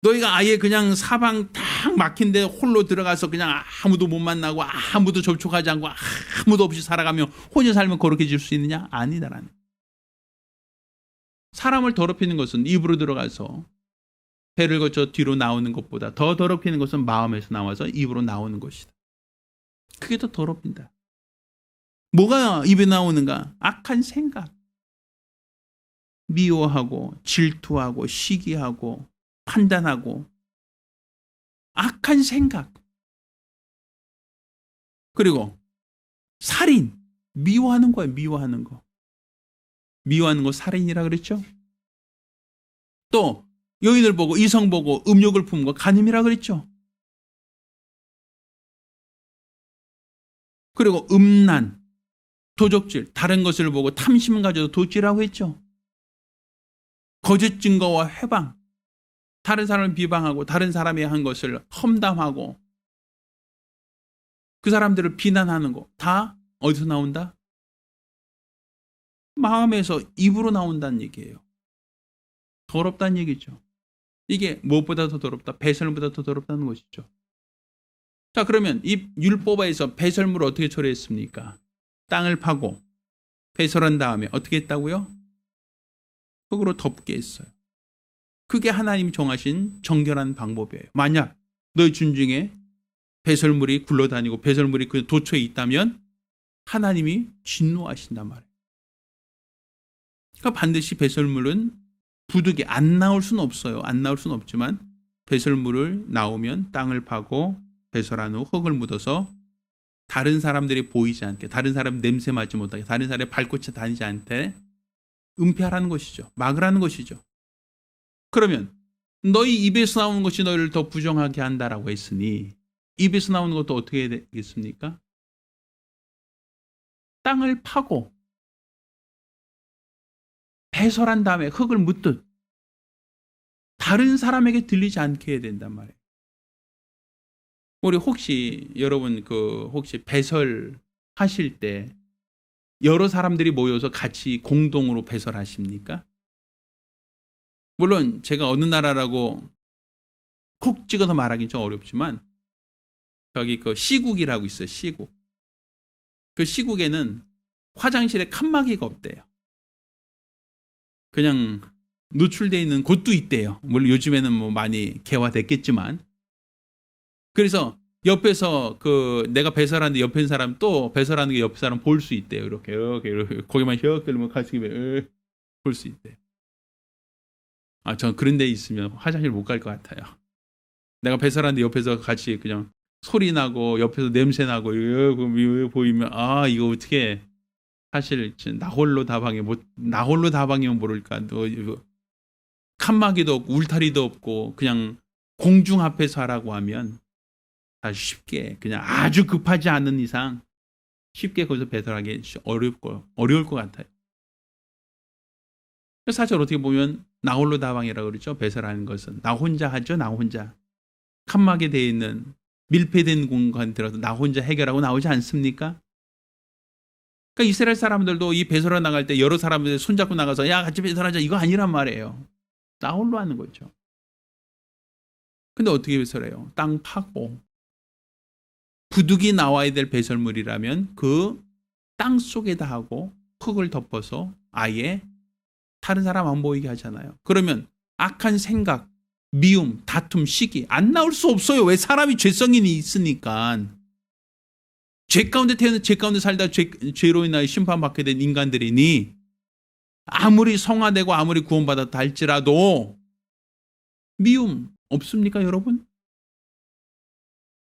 너희가 아예 그냥 사방 딱 막힌 데 홀로 들어가서 그냥 아무도 못 만나고 아무도 접촉하지 않고 아무도 없이 살아가며 혼자 살면 거룩해질 수 있느냐? 아니다라는 거예요. 사람을 더럽히는 것은 입으로 들어가서 배를 거쳐 뒤로 나오는 것보다 더 더럽히는 것은 마음에서 나와서 입으로 나오는 것이다. 그게 더 더럽힌다. 뭐가 입에 나오는가? 악한 생각. 미워하고 질투하고 시기하고 판단하고 악한 생각. 그리고 살인. 미워하는 거예요. 미워하는 거. 미워하는 거 살인이라 그랬죠? 또 여인을 보고 이성 보고 음욕을 품은 거 간음이라 그랬죠? 그리고 음란, 도적질, 다른 것을 보고 탐심을 가져도 도둑질이라고 했죠? 거짓 증거와 회방, 다른 사람을 비방하고 다른 사람이 한 것을 험담하고 그 사람들을 비난하는 거 다 어디서 나온다? 마음에서 입으로 나온다는 얘기예요. 더럽다는 얘기죠. 이게 무엇보다 더 더럽다? 배설물보다 더 더럽다는 것이죠. 자, 그러면 이 율법에서 배설물을 어떻게 처리했습니까? 땅을 파고 배설한 다음에 어떻게 했다고요? 흙으로 덮게 했어요. 그게 하나님이 정하신 정결한 방법이에요. 만약 너희 준 중에 배설물이 굴러다니고 배설물이 그 도처에 있다면 하나님이 진노하신단 말이에요. 그러니까 반드시 배설물은 부득이 안 나올 수는 없어요. 안 나올 수는 없지만 배설물을 나오면 땅을 파고 배설한 후 흙을 묻어서 다른 사람들이 보이지 않게, 다른 사람 냄새 맡지 못하게, 다른 사람의 발꽃에 다니지 않게 은폐하라는 것이죠. 막으라는 것이죠. 그러면 너희 입에서 나오는 것이 너희를 더 부정하게 한다라고 했으니 입에서 나오는 것도 어떻게 해야 되겠습니까? 땅을 파고 배설한 다음에 흙을 묻듯 다른 사람에게 들리지 않게 해야 된단 말이에요. 우리 혹시 여러분 혹시 배설하실 때 여러 사람들이 모여서 같이 공동으로 배설하십니까? 물론 제가 어느 나라라고 콕 찍어서 말하기 좀 어렵지만 저기 시국이라고 있어요. 시국. 그 시국에는 화장실에 칸막이가 없대요. 그냥 노출되어 있는 곳도 있대요. 물론 요즘에는 뭐 많이 개화됐겠지만. 그래서 옆에서 내가 배설하는데 옆에 있는 사람 또 배설하는 게 옆 사람 볼 수 있대요. 이렇게 거기만 혀끌면 가슴이 볼 수 있대요. 전 그런 데 있으면 화장실 못 갈 것 같아요. 내가 배설하는데 옆에서 같이 그냥 소리 나고 옆에서 냄새 나고 이거 보이면 이거 어떻게 사실 나 홀로 다방이면 모를까. 칸막이도 없고 울타리도 없고 그냥 공중 앞에서 하라고 하면 아주 쉽게 그냥 아주 급하지 않은 이상 쉽게 거기서 배설하기 어려울 것 같아요. 사실 어떻게 보면 나 홀로 다방이라고 그러죠. 배설하는 것은 나 혼자 하죠. 나 혼자 칸막이 되어 있는 밀폐된 공간 들어서 나 혼자 해결하고 나오지 않습니까? 그러니까 이스라엘 사람들도 이 배설하 나갈 때 여러 사람들 손잡고 나가서 야 같이 배설하자 이거 아니란 말이에요. 나 홀로 하는 거죠. 근데 어떻게 배설해요? 땅 파고 부득이 나와야 될 배설물이라면 그 땅 속에다 하고 흙을 덮어서 아예 다른 사람 안 보이게 하잖아요. 그러면 악한 생각, 미움, 다툼, 시기 안 나올 수 없어요. 왜? 사람이 죄성이 있으니까. 죄 가운데 태어나 죄 가운데 살다 죄로 인하여 심판받게 된 인간들이니 아무리 성화되고 아무리 구원받았다 할지라도 미움 없습니까, 여러분?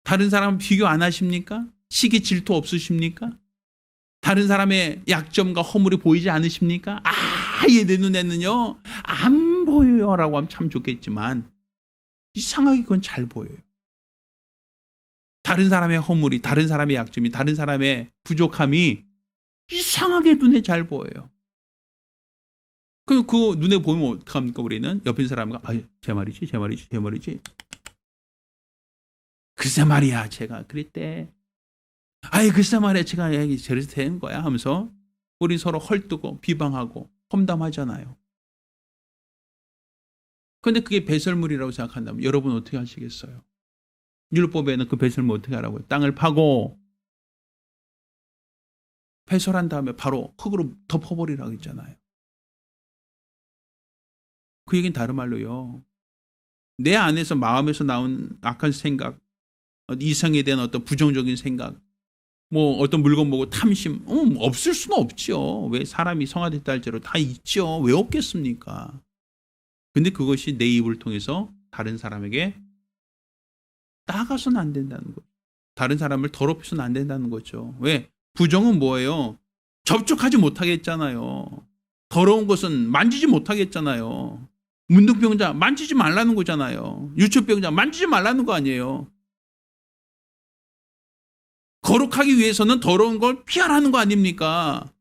다른 사람 비교 안 하십니까? 시기 질투 없으십니까? 다른 사람의 약점과 허물이 보이지 않으십니까? 얘 내 눈에는요 안 보여요라고 하면 참 좋겠지만 이상하게 그건 잘 보여요. 다른 사람의 허물이, 다른 사람의 약점이, 다른 사람의 부족함이 이상하게 눈에 잘 보여요. 그 눈에 보이면 어떡합니까? 우리는 옆에 사람과 제 말이지. 글쎄 말이야, 제가 그랬대. 글쎄 말이야, 제가 저래서 된 거야 하면서 우리 서로 헐뜯고 비방하고 험담하잖아요. 그런데 그게 배설물이라고 생각한다면 여러분 어떻게 하시겠어요? 율법에는 그 배설물 어떻게 하라고요? 땅을 파고 배설한 다음에 바로 흙으로 덮어버리라고 했잖아요. 그 얘기는 다른 말로요. 내 안에서 마음에서 나온 악한 생각, 이성에 대한 어떤 부정적인 생각, 어떤 물건 보고 탐심, 없을 수는 없죠. 왜? 사람이 성화됐다 할지라도 다 있죠. 왜 없겠습니까? 근데 그것이 내 입을 통해서 다른 사람에게 나가서는 안 된다는 거죠. 다른 사람을 더럽혀서는 안 된다는 거죠. 왜? 부정은 뭐예요? 접촉하지 못하게 했잖아요. 더러운 것은 만지지 못하게 했잖아요. 문둥병자 만지지 말라는 거잖아요. 유초병자 만지지 말라는 거 아니에요. 거룩하기 위해서는 더러운 걸 피하라는 거 아닙니까?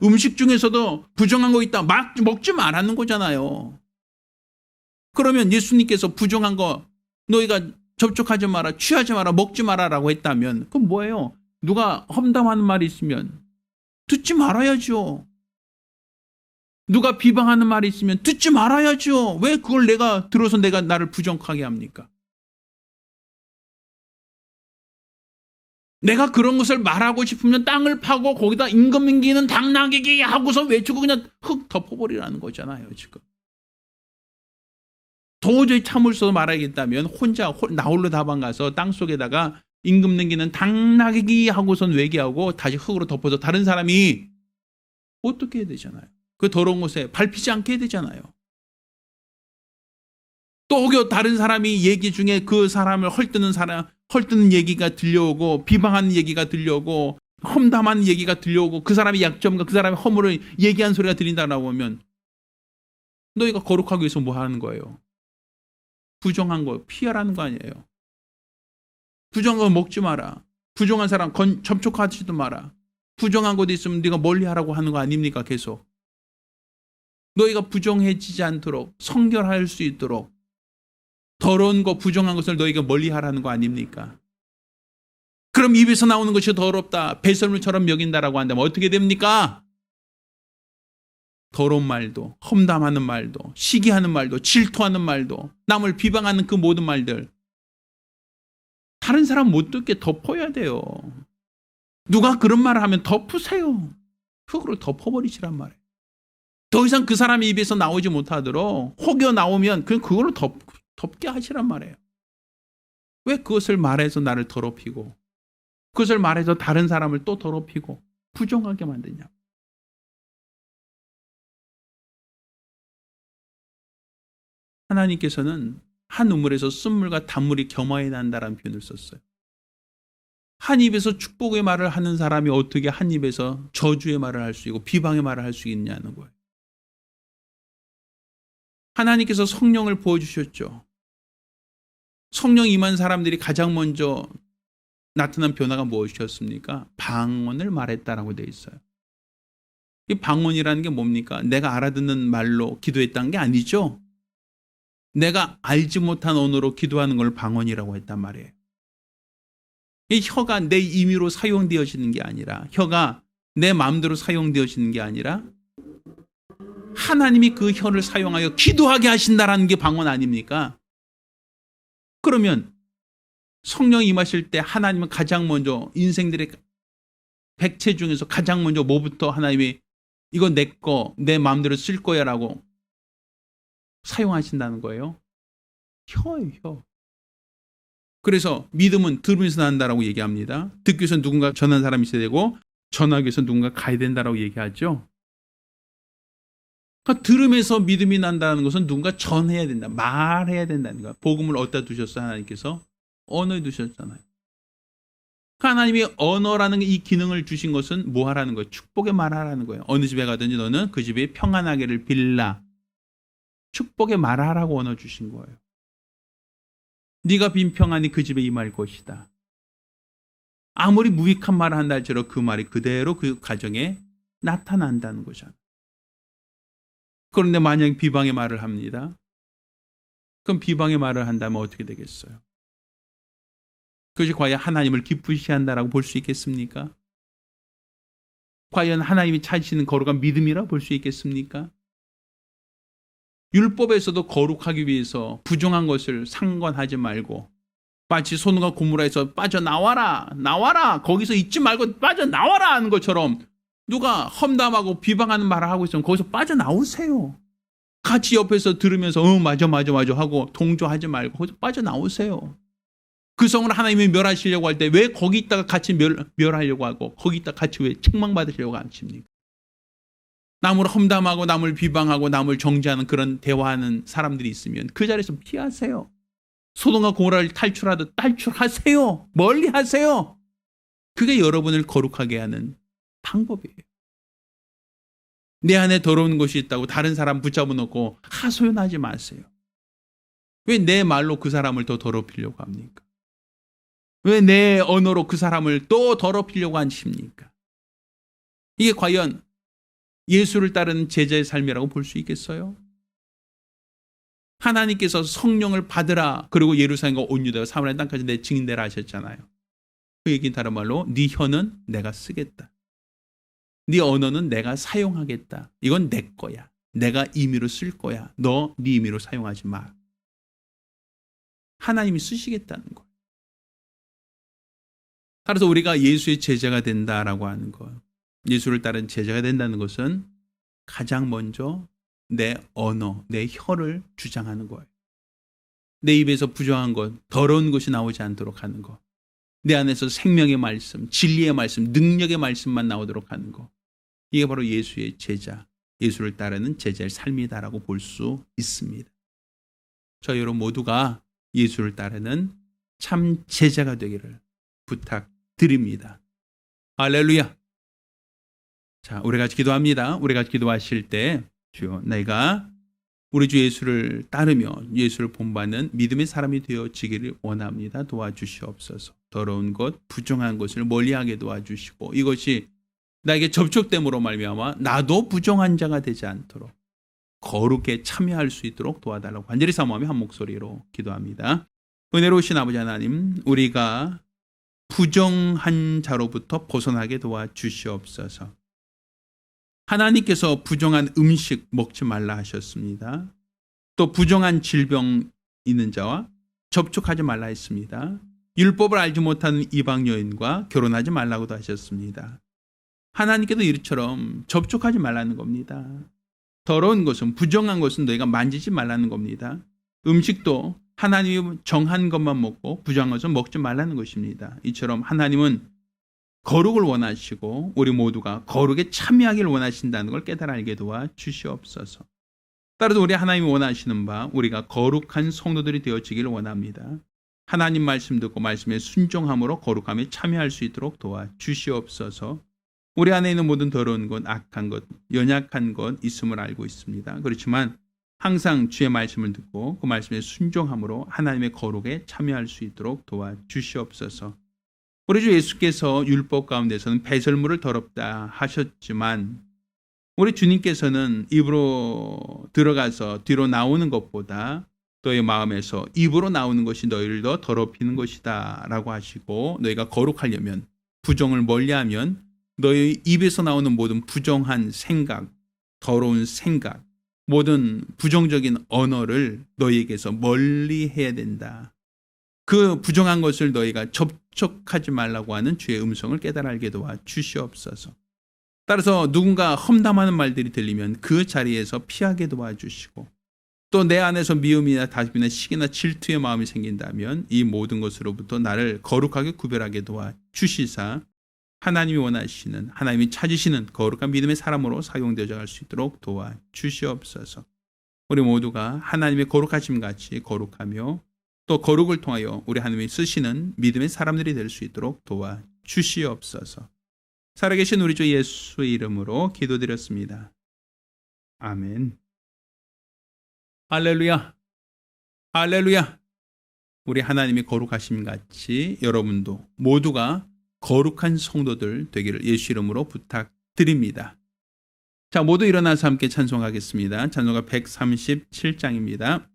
음식 중에서도 부정한 거 있다 먹지 말라는 거잖아요. 그러면 예수님께서 부정한 거 너희가 접촉하지 마라, 취하지 마라, 먹지 마라라고 했다면 그건 뭐예요? 누가 험담하는 말이 있으면 듣지 말아야죠. 누가 비방하는 말이 있으면 듣지 말아야죠. 왜 그걸 내가 들어서 나를 부정하게 합니까? 내가 그런 것을 말하고 싶으면 땅을 파고 거기다 임금님기는 당나귀기 하고서 외치고 그냥 흙 덮어버리라는 거잖아요, 지금. 도저히 참을 수 말하겠다면 혼자 나 홀로 다방 가서 땅 속에다가 임금님기는 당나귀기 하고선 외계하고 다시 흙으로 덮어서 다른 사람이 어떻게 해야 되잖아요. 그 더러운 곳에 밟히지 않게 해야 되잖아요. 또 혹여 다른 사람이 얘기 중에 그 사람을 헐뜯는 얘기가 들려오고 비방하는 얘기가 들려오고 험담하는 얘기가 들려오고 그 사람의 약점과 그 사람의 허물을 얘기한 소리가 들린다라고 하면 너희가 거룩하기 위해서 뭐 하는 거예요? 부정한 거 피하라는 거 아니에요. 부정한 거 먹지 마라. 부정한 사람 접촉하지도 마라. 부정한 것도 있으면 네가 멀리 하라고 하는 거 아닙니까? 계속. 너희가 부정해지지 않도록 성결할 수 있도록 더러운 거 부정한 것을 너희가 멀리 하라는 거 아닙니까? 그럼 입에서 나오는 것이 더럽다, 배설물처럼 여긴다라고 한다면 어떻게 됩니까? 더러운 말도, 험담하는 말도, 시기하는 말도, 질투하는 말도, 남을 비방하는 그 모든 말들 다른 사람 못 듣게 덮어야 돼요. 누가 그런 말을 하면 덮으세요. 흙으로 덮어버리시란 말이에요. 더 이상 그 사람의 입에서 나오지 못하도록 혹여 나오면 그걸로 덮게 하시란 말이에요. 왜 그것을 말해서 나를 더럽히고 그것을 말해서 다른 사람을 또 더럽히고 부정하게 만드냐. 하나님께서는 한 우물에서 쓴물과 단물이 겸하여 난다라는 표현을 썼어요. 한 입에서 축복의 말을 하는 사람이 어떻게 한 입에서 저주의 말을 할 수 있고 비방의 말을 할 수 있냐는 거예요. 하나님께서 성령을 부어주셨죠. 성령 임한 사람들이 가장 먼저 나타난 변화가 무엇이었습니까? 방언을 말했다라고 되어 있어요. 이 방언이라는 게 뭡니까? 내가 알아듣는 말로 기도했다는 게 아니죠. 내가 알지 못한 언어로 기도하는 걸 방언이라고 했단 말이에요. 이 혀가 내 임의로 사용되어지는 게 아니라, 혀가 내 마음대로 사용되어지는 게 아니라 하나님이 그 혀를 사용하여 기도하게 하신다라는 게 방언 아닙니까? 그러면 성령이 임하실 때 하나님은 가장 먼저 인생들의 백체 중에서 가장 먼저 뭐부터 하나님이 이거 내 거, 내 마음대로 쓸 거야 라고 사용하신다는 거예요. 혀예요, 혀. 그래서 믿음은 들으면서 난다라고 얘기합니다. 듣기 위해서 누군가 전하는 사람이 있어야 되고 전하기 위해서 누군가 가야 된다라고 얘기하죠. 그러니까 들으면서 믿음이 난다는 것은 누군가 전해야 된다, 말해야 된다는 거야. 복음을 어디다 두셨어요? 하나님께서 언어에 두셨잖아요. 하나님이 언어라는 이 기능을 주신 것은 뭐 하라는 거예요? 축복의 말하라는 거예요. 어느 집에 가든지 너는 그 집이 평안하기를 빌라. 축복의 말하라고 언어 주신 거예요. 네가 빈 평안이 그 집에 임할 것이다. 아무리 무익한 말을 한다 할지라도 그 말이 그대로 그 가정에 나타난다는 거잖아요. 그런데 만약 비방의 말을 합니다. 그럼 비방의 말을 한다면 어떻게 되겠어요? 그것이 과연 하나님을 기쁘시게 한다라고 볼 수 있겠습니까? 과연 하나님이 찾으시는 거룩한 믿음이라 볼 수 있겠습니까? 율법에서도 거룩하기 위해서 부정한 것을 상관하지 말고 마치 소돔과 고모라에서 빠져나와라, 나와라, 거기서 있지 말고 빠져나와라 하는 것처럼 누가 험담하고 비방하는 말을 하고 있으면 거기서 빠져나오세요. 같이 옆에서 들으면서 맞아 하고 동조하지 말고 거기서 빠져나오세요. 그 성을 하나님이 멸하시려고 할 때 왜 거기 있다가 같이 멸하려고 하고 거기 있다가 같이 왜 책망받으시려고 하십니까? 남을 험담하고 남을 비방하고 남을 정죄하는 그런 대화하는 사람들이 있으면 그 자리에서 피하세요. 소돔과 고모라를 탈출하듯 탈출하세요. 멀리 하세요. 그게 여러분을 거룩하게 하는 방법이에요. 내 안에 더러운 것이 있다고 다른 사람 붙잡아 놓고 하소연하지 마세요. 왜 내 말로 그 사람을 더 더럽히려고 합니까? 왜 내 언어로 그 사람을 또 더럽히려고 하십니까? 이게 과연 예수를 따르는 제자의 삶이라고 볼 수 있겠어요? 하나님께서 성령을 받으라 그리고 예루살렘과 온 유다와 사마리아 땅까지 내 증인되라 하셨잖아요. 그 얘기는 다른 말로 네 혀는 내가 쓰겠다. 네 언어는 내가 사용하겠다. 이건 내 거야. 내가 임의로 쓸 거야. 너 네 임의로 사용하지 마. 하나님이 쓰시겠다는 거예요. 따라서 우리가 예수의 제자가 된다라고 하는 것, 예수를 따른 제자가 된다는 것은 가장 먼저 내 언어, 내 혀를 주장하는 거예요. 내 입에서 부정한 것, 더러운 것이 나오지 않도록 하는 것, 내 안에서 생명의 말씀, 진리의 말씀, 능력의 말씀만 나오도록 하는 것, 이게 바로 예수의 제자, 예수를 따르는 제자의 삶이다라고 볼 수 있습니다. 저희 여러분 모두가 예수를 따르는 참 제자가 되기를 부탁드립니다. 할렐루야. 자, 우리 같이 기도합니다. 우리 같이 기도하실 때 주여, 내가 우리 주 예수를 따르며 예수를 본받는 믿음의 사람이 되어지기를 원합니다. 도와주시옵소서. 더러운 것, 부정한 것을 멀리하게 도와주시고 이것이 나에게 접촉됨으로 말미암아 나도 부정한 자가 되지 않도록 거룩에 참여할 수 있도록 도와달라고 간절히 사모하며 한 목소리로 기도합니다. 은혜로우신 아버지 하나님, 우리가 부정한 자로부터 벗어나게 도와주시옵소서. 하나님께서 부정한 음식 먹지 말라 하셨습니다. 또 부정한 질병 있는 자와 접촉하지 말라 했습니다. 율법을 알지 못하는 이방 여인과 결혼하지 말라고도 하셨습니다. 하나님께도 이처럼 접촉하지 말라는 겁니다. 더러운 것은, 부정한 것은 너희가 만지지 말라는 겁니다. 음식도 하나님이 정한 것만 먹고 부정한 것은 먹지 말라는 것입니다. 이처럼 하나님은 거룩을 원하시고 우리 모두가 거룩에 참여하기를 원하신다는 걸 깨달아 알게 도와 주시옵소서. 따라서 우리 하나님이 원하시는 바 우리가 거룩한 성도들이 되어지기를 원합니다. 하나님 말씀 듣고 말씀에 순종함으로 거룩함에 참여할 수 있도록 도와 주시옵소서. 우리 안에 있는 모든 더러운 것, 악한 것, 연약한 것 있음을 알고 있습니다. 그렇지만 항상 주의 말씀을 듣고 그 말씀에 순종함으로 하나님의 거룩에 참여할 수 있도록 도와 주시옵소서. 우리 주 예수께서 율법 가운데서는 배설물을 더럽다 하셨지만 우리 주님께서는 입으로 들어가서 뒤로 나오는 것보다 너의 마음에서 입으로 나오는 것이 너희를 더 더럽히는 것이다 라고 하시고, 너희가 거룩하려면, 부정을 멀리하면 너희 입에서 나오는 모든 부정한 생각, 더러운 생각, 모든 부정적인 언어를 너희에게서 멀리 해야 된다. 그 부정한 것을 너희가 접촉하지 말라고 하는 주의 음성을 깨달아 알게 도와 주시옵소서. 따라서 누군가 험담하는 말들이 들리면 그 자리에서 피하게 도와주시고, 또 내 안에서 미움이나 다툼이나 시기나 질투의 마음이 생긴다면 이 모든 것으로부터 나를 거룩하게 구별하게 도와 주시사 하나님이 원하시는, 하나님이 찾으시는 거룩한 믿음의 사람으로 사용되어 갈 수 있도록 도와 주시옵소서. 우리 모두가 하나님의 거룩하심 같이 거룩하며 또 거룩을 통하여 우리 하나님이 쓰시는 믿음의 사람들이 될 수 있도록 도와 주시옵소서. 살아계신 우리 주 예수의 이름으로 기도드렸습니다. 아멘. 할렐루야. 할렐루야. 우리 하나님이 거룩하심 같이 여러분도 모두가 거룩한 성도들 되기를 예수 이름으로 부탁드립니다. 자, 모두 일어나서 함께 찬송하겠습니다. 찬송가 137장입니다.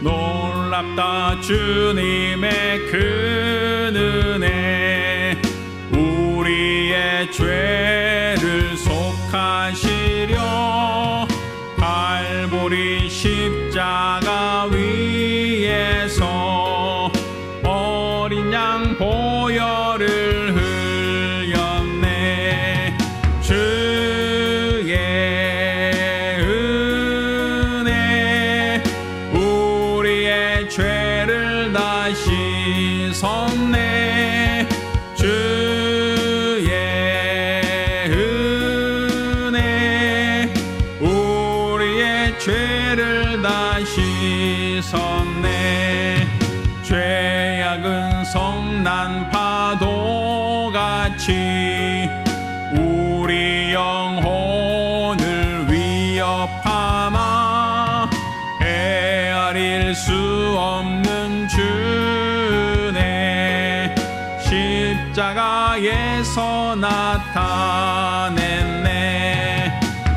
놀랍다 주님의 그 은혜, 우리의 죄를 속하시려 갈보리 십자가 위에서 어린 양 보혈을 흘렸네. 주의 은혜 우리의 죄를 다 씻었네. 주의 은혜 우리의 죄를 다 씻었네. 죄악은 성난 파도같이 우리 영혼을 위협하나 헤아릴 수 없는 주네 십자가에서 나타냈네.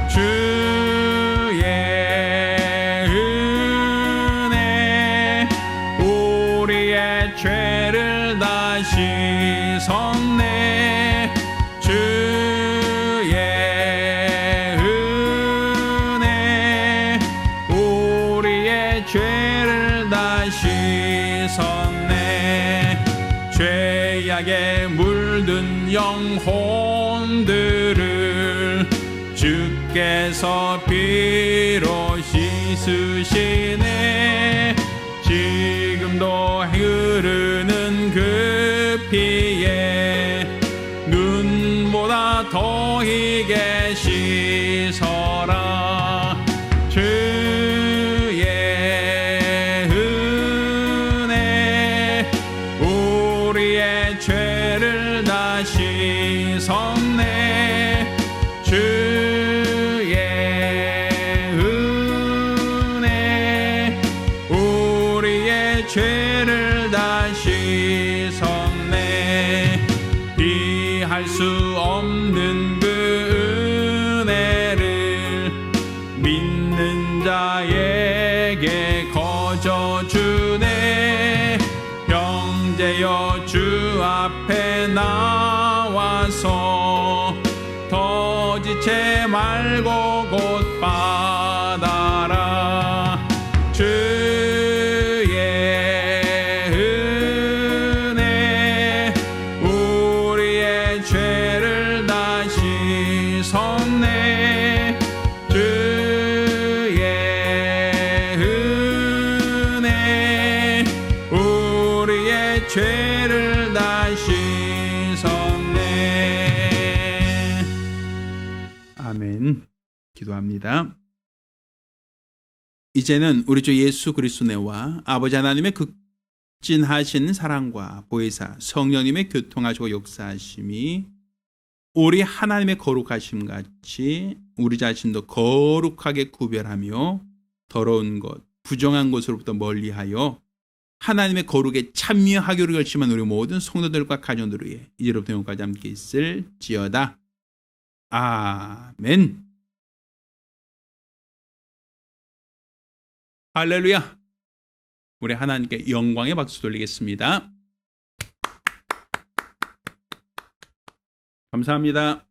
주의 은혜 우리의 죄를 다 씻었네. 주의 은혜 우리의 죄를 다 씻었네. 죄악에 물든 영혼들을 주께서 피로 씻으시네. 지금도 흐르는 그 피에 눈보다 더 희게 씻어라. 주의 은혜 우리의 죄를 다 씻었네. 주의 은혜 우리의 죄를 다 씻었네. 이해할 수 없는 그 은혜를 믿는 자에게 거저 주네. 형제여 주 앞에 나와서 더 지체 말고 곧 받아라. 주의 은혜 기도합니다. 이제는 우리 주 예수 그리스도와 아버지 하나님의 극진하신 사랑과 보혜사 성령님의 교통하시고 역사하심이 우리 하나님의 거룩하심 같이 우리 자신도 거룩하게 구별하며 더러운 것, 부정한 것으로부터 멀리하여 하나님의 거룩에 참여하기로 결심한 우리 모든 성도들과 가정들을 위해 이제로부터 영원까지 함께 있을지어다. 아멘. 할렐루야. 우리 하나님께 영광의 박수 돌리겠습니다. 감사합니다.